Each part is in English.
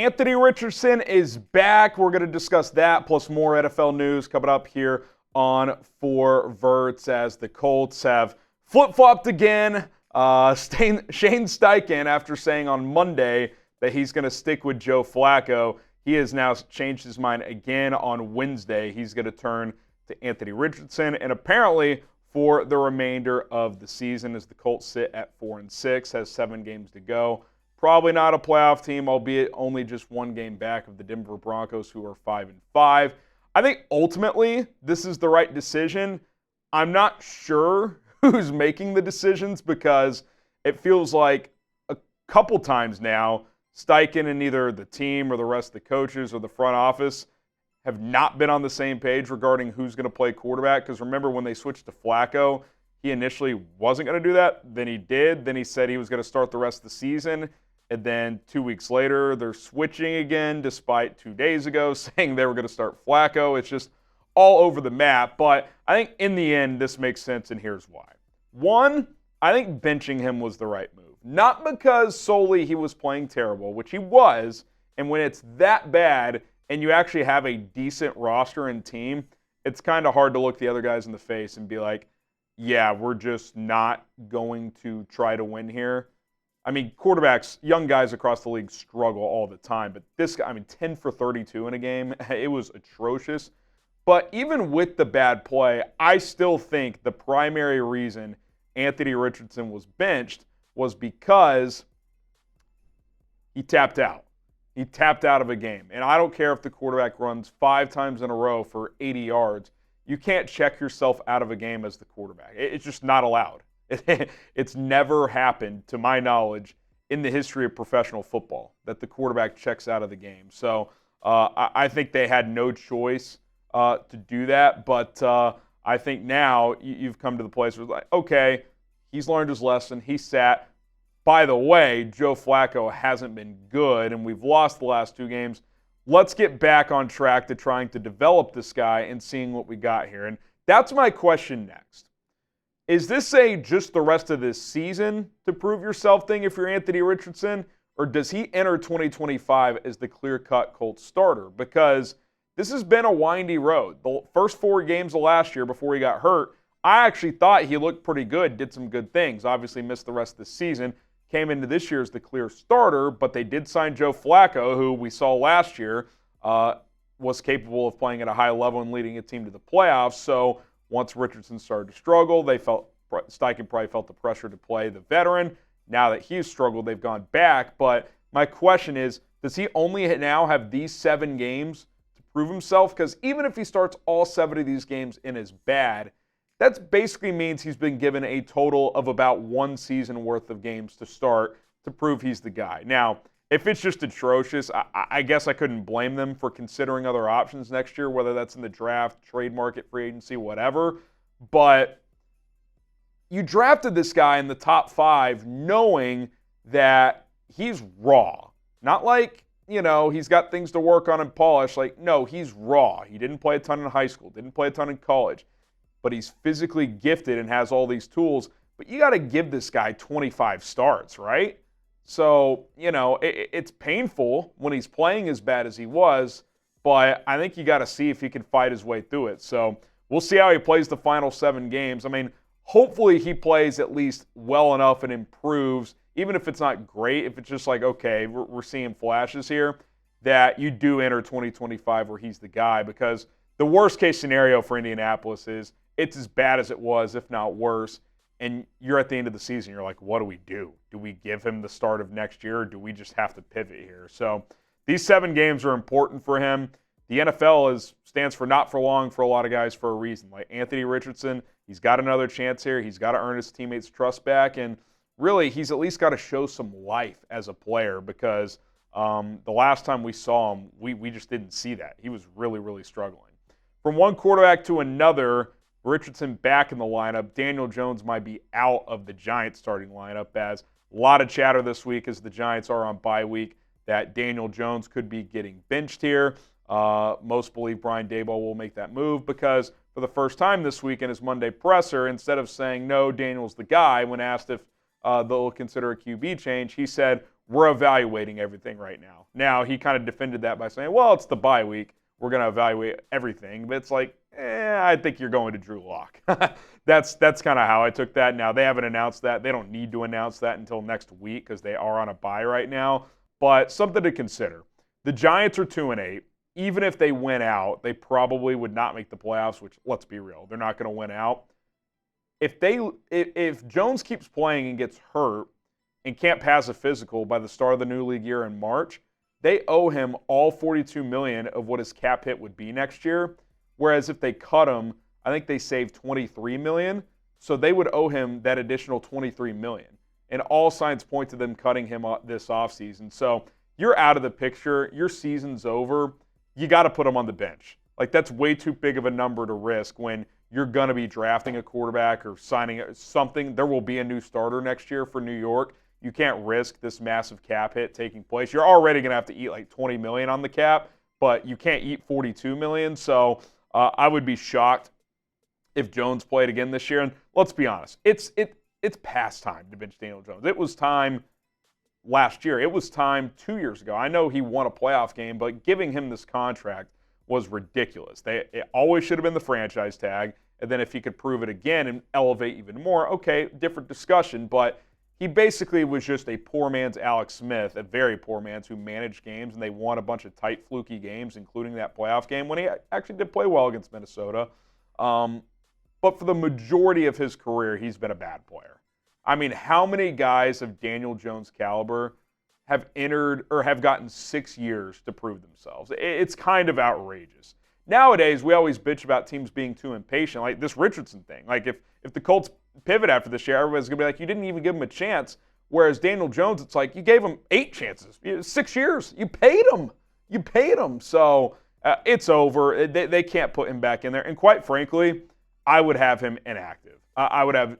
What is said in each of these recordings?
Anthony Richardson is back. We're going to discuss that plus more NFL news coming up here on For Verts as the Colts have flip-flopped again. Shane Steichen, after saying on Monday that he's going to stick with Joe Flacco, he has now changed his mind again on Wednesday. He's going to turn to Anthony Richardson, and apparently for the remainder of the season as the Colts sit at 4-6, has 7 games to go. Probably not a playoff team, albeit only just 1 game back of the Denver Broncos, who are 5-5. I think ultimately this is the right decision. I'm not sure who's making the decisions because it feels like a couple times now Steichen and either the team or the rest of the coaches or the front office have not been on the same page regarding who's going to play quarterback. Because remember when they switched to Flacco, he initially wasn't going to do that. Then he did. Then he said he was going to start the rest of the season. And then 2 weeks later, they're switching again, despite 2 days ago saying they were going to start Flacco. It's just all over the map. But I think in the end, this makes sense, and here's why. One, I think benching him was the right move. Not because solely he was playing terrible, which he was, and when it's that bad and you actually have a decent roster and team, it's kind of hard to look the other guys in the face and be like, yeah, we're just not going to try to win here. I mean, quarterbacks, young guys across the league struggle all the time, but this guy, 10 for 32 in a game, it was atrocious. But even with the bad play, I still think the primary reason Anthony Richardson was benched was because he tapped out. He tapped out of a game. And I don't care if the quarterback runs 5 times in a row for 80 yards. You can't check yourself out of a game as the quarterback. It's just not allowed. It's never happened, to my knowledge, in the history of professional football that the quarterback checks out of the game. So I think they had no choice to do that. But I think now you've come to the place where it's like, okay, he's learned his lesson. He sat. By the way, Joe Flacco hasn't been good, and we've lost the last 2 games. Let's get back on track to trying to develop this guy and seeing what we got here. And that's my question next. Is this a just the rest of this season to prove yourself thing if you're Anthony Richardson, or does he enter 2025 as the clear-cut Colts starter? Because this has been a windy road. The first 4 games of last year before he got hurt, I actually thought he looked pretty good, did some good things. Obviously missed the rest of the season. Came into this year as the clear starter, but they did sign Joe Flacco, who we saw last year was capable of playing at a high level and leading a team to the playoffs. So once Richardson started to struggle, Steichen probably felt the pressure to play the veteran. Now that he's struggled, they've gone back. But my question is, does he only now have these 7 games to prove himself? Because even if he starts all 7 of these games in as bad, that basically means he's been given a total of about 1 season worth of games to start to prove he's the guy. Now, if it's just atrocious, I guess I couldn't blame them for considering other options next year, whether that's in the draft, trade market, free agency, whatever. But you drafted this guy in the top 5 knowing that he's raw. Not like, he's got things to work on and polish. Like, no, he's raw. He didn't play a ton in high school, didn't play a ton in college. But he's physically gifted and has all these tools. But you got to give this guy 25 starts, right? So, it's painful when he's playing as bad as he was, but I think you got to see if he can fight his way through it. So we'll see how he plays the final 7 games. Hopefully he plays at least well enough and improves, even if it's not great, if it's just like, okay, we're seeing flashes here, that you do enter 2025 where he's the guy. Because the worst case scenario for Indianapolis is it's as bad as it was, if not worse, and you're at the end of the season. You're like, what do we do? Do we give him the start of next year, or do we just have to pivot here? So these 7 games are important for him. The NFL stands for not for long for a lot of guys for a reason. Like Anthony Richardson, he's got another chance here. He's got to earn his teammates' trust back, and really he's at least got to show some life as a player because the last time we saw him, we just didn't see that. He was really, really struggling. From one quarterback to another, Richardson back in the lineup. Daniel Jones might be out of the Giants starting lineup, as a lot of chatter this week as the Giants are on bye week that Daniel Jones could be getting benched here. Most believe Brian Daboll will make that move because for the first time this week in his Monday presser, instead of saying, no, Daniel's the guy, when asked if they'll consider a QB change, he said, we're evaluating everything right now. Now, he kind of defended that by saying, well, it's the bye week. We're going to evaluate everything. But it's like, I think you're going to Drew Lock. That's kind of how I took that. Now, they haven't announced that. They don't need to announce that until next week because they are on a bye right now. But something to consider. The Giants are 2-8. Even if they win out, they probably would not make the playoffs, which, let's be real, they're not going to win out. If Jones keeps playing and gets hurt and can't pass a physical by the start of the new league year in March, they owe him all $42 million of what his cap hit would be next year. Whereas if they cut him, I think they saved $23 million. So they would owe him that additional $23 million. And all signs point to them cutting him this offseason. So you're out of the picture. Your season's over. You got to put him on the bench. Like, that's way too big of a number to risk when you're going to be drafting a quarterback or signing something. There will be a new starter next year for New York. You can't risk this massive cap hit taking place. You're already going to have to eat like $20 million on the cap, but you can't eat $42 million. So I would be shocked if Jones played again this year. And let's be honest, it's past time to bench Daniel Jones. It was time last year. It was time 2 years ago. I know he won a playoff game, but giving him this contract was ridiculous. It always should have been the franchise tag, and then if he could prove it again and elevate even more, okay, different discussion, but he basically was just a poor man's Alex Smith, a very poor man's who managed games, and they won a bunch of tight, fluky games, including that playoff game when he actually did play well against Minnesota. But for the majority of his career, he's been a bad player. I mean, how many guys of Daniel Jones' caliber have entered or have gotten 6 years to prove themselves? It's kind of outrageous. Nowadays, we always bitch about teams being too impatient, like this Richardson thing. Like, if the Colts pivot after this year, everybody's going to be like, you didn't even give him a chance. Whereas Daniel Jones, it's like, you gave him 8 chances, 6 years. You paid him. You paid him. So it's over. They can't put him back in there. And quite frankly, I would have him inactive. I would have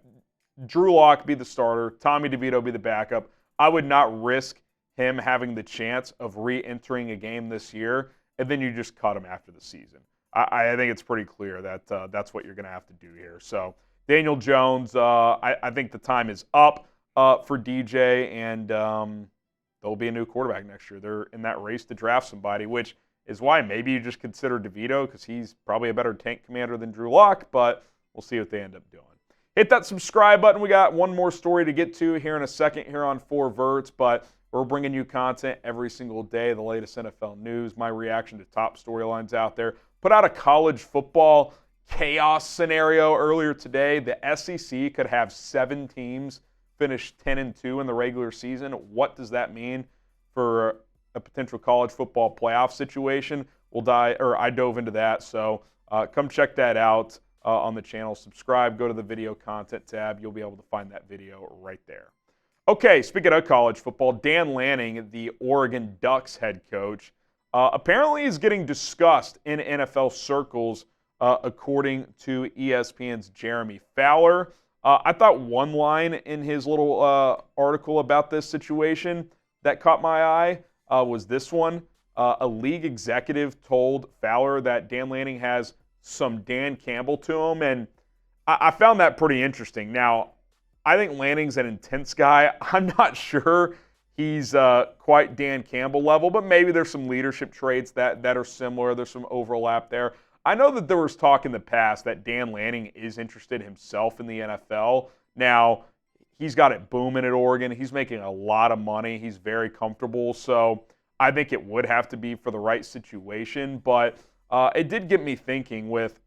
Drew Lock be the starter, Tommy DeVito be the backup. I would not risk him having the chance of re-entering a game this year, and then you just cut him after the season. I think it's pretty clear that that's what you're going to have to do here. So Daniel Jones, I think the time is up for DJ, and there'll be a new quarterback next year. They're in that race to draft somebody, which is why maybe you just consider DeVito because he's probably a better tank commander than Drew Lock, but we'll see what they end up doing. Hit that subscribe button. We got one more story to get to here in a second here on 4 Verts, but we're bringing you content every single day, the latest NFL news, my reaction to top storylines out there. Put out a college football chaos scenario earlier today. The SEC could have 7 teams finish 10-2 in the regular season. What does that mean for a potential college football playoff situation? I dove into that, so come check that out on the channel. Subscribe, go to the video content tab. You'll be able to find that video right there. Okay, speaking of college football, Dan Lanning, the Oregon Ducks head coach, apparently is getting discussed in NFL circles, according to ESPN's Jeremy Fowler. I thought one line in his little article about this situation that caught my eye was this one. A league executive told Fowler that Dan Lanning has some Dan Campbell to him, and I found that pretty interesting. Now, I think Lanning's an intense guy. I'm not sure he's quite Dan Campbell level, but maybe there's some leadership traits that are similar. There's some overlap there. I know that there was talk in the past that Dan Lanning is interested himself in the NFL. Now, he's got it booming at Oregon. He's making a lot of money. He's very comfortable. So I think it would have to be for the right situation. But it did get me thinking with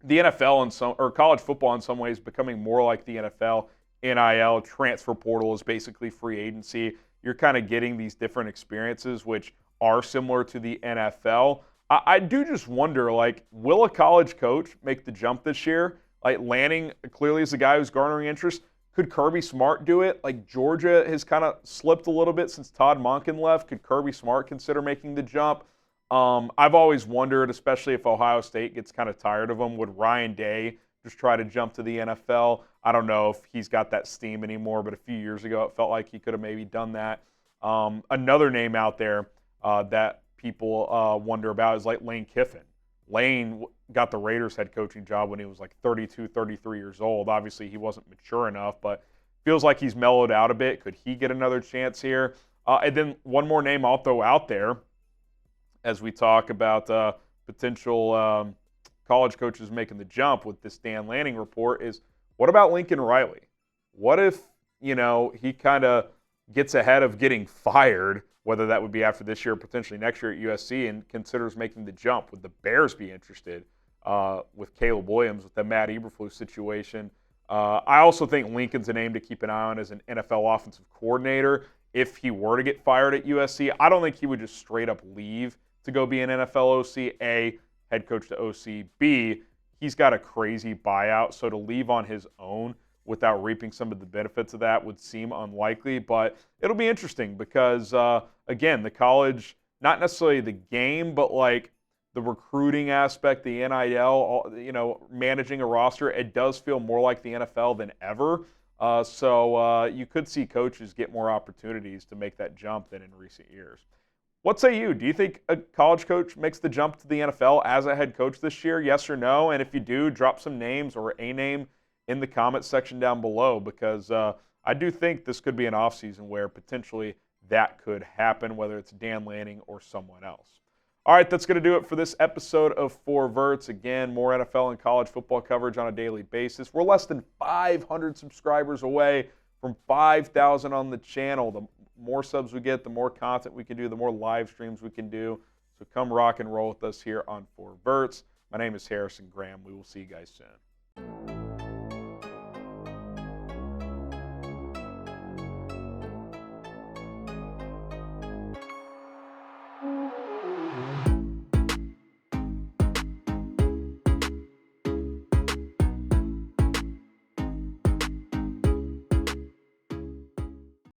the NFL or college football in some ways becoming more like the NFL. NIL, transfer portal is basically free agency. You're kind of getting these different experiences which are similar to the NFL. I do just wonder, like, will a college coach make the jump this year? Like, Lanning clearly is the guy who's garnering interest. Could Kirby Smart do it? Like, Georgia has kind of slipped a little bit since Todd Monken left. Could Kirby Smart consider making the jump? I've always wondered, especially if Ohio State gets kind of tired of him, would Ryan Day just try to jump to the NFL? I don't know if he's got that steam anymore, but a few years ago it felt like he could have maybe done that. Another name out there that people wonder about is like Lane Kiffin. Lane got the Raiders head coaching job when he was like 32, 33 years old. Obviously, he wasn't mature enough, but feels like he's mellowed out a bit. Could he get another chance here? And then one more name I'll throw out there as we talk about potential college coaches making the jump with this Dan Lanning report is, what about Lincoln Riley? What if, he kind of gets ahead of getting fired, whether that would be after this year or potentially next year at USC, and considers making the jump? Would the Bears be interested with Caleb Williams, with the Matt Eberflus situation? I also think Lincoln's a name to keep an eye on as an NFL offensive coordinator. If he were to get fired at USC, I don't think he would just straight up leave to go be an NFL OC. A, head coach to OC. B, he's got a crazy buyout, so to leave on his own without reaping some of the benefits of that would seem unlikely. But it'll be interesting because, again, the college, not necessarily the game, but like the recruiting aspect, the NIL, managing a roster, it does feel more like the NFL than ever. So you could see coaches get more opportunities to make that jump than in recent years. What say you? Do you think a college coach makes the jump to the NFL as a head coach this year? Yes or no? And if you do, drop some names or a name in the comment section down below, because I do think this could be an offseason where potentially that could happen, whether it's Dan Lanning or someone else. All right, that's going to do it for this episode of For Verts. Again, more NFL and college football coverage on a daily basis. We're less than 500 subscribers away from 5,000 on the channel. The more subs we get, the more content we can do, the more live streams we can do. So come rock and roll with us here on For Verts. My name is Harrison Graham. We will see you guys soon.